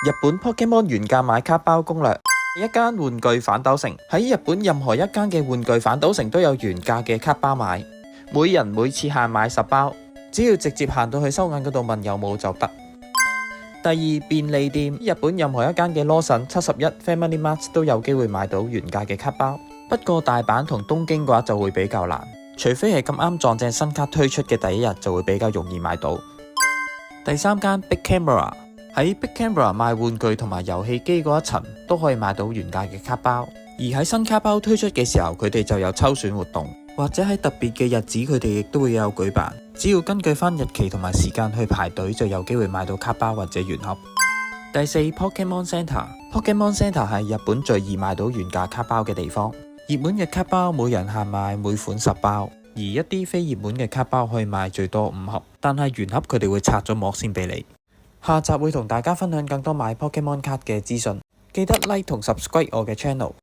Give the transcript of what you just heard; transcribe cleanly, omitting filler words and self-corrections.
日本 Pokemon 原價買卡包攻略。一間玩具反斗城，喺日本任何一間嘅玩具反斗城都有原價嘅卡包買，每人每次限買10包，只要直接行到去收銀嗰度問有冇就得。第二，便利店，日本任何一間嘅羅森、71、Family Mart 都有機會買到原價嘅卡包，不過大阪同東京嘅話就會比較難，除非係咁啱撞正新卡推出嘅第一日就會比較容易買到。第三間 Big Camera， 喺 Big Camera 賣玩具同埋遊戲機嗰一層都可以買到原價嘅卡包，而喺新卡包推出嘅時候佢哋就有抽選活動，或者喺特別嘅日子佢哋亦都會有舉辦，只要根據翻日期同埋時間去排隊就有機會買到卡包或者原盒。第四， Pokemon Center， Pokemon Center 係日本最易買到原價卡包嘅地方，熱門嘅卡包每人限買每款10包，而一啲非熱門嘅卡包可以買最多5盒，但係原盒佢哋會拆咗膜先俾你。下集會同大家分享更多買 Pokemon 卡嘅資訊，記得 like 同 subscribe 我嘅 channel。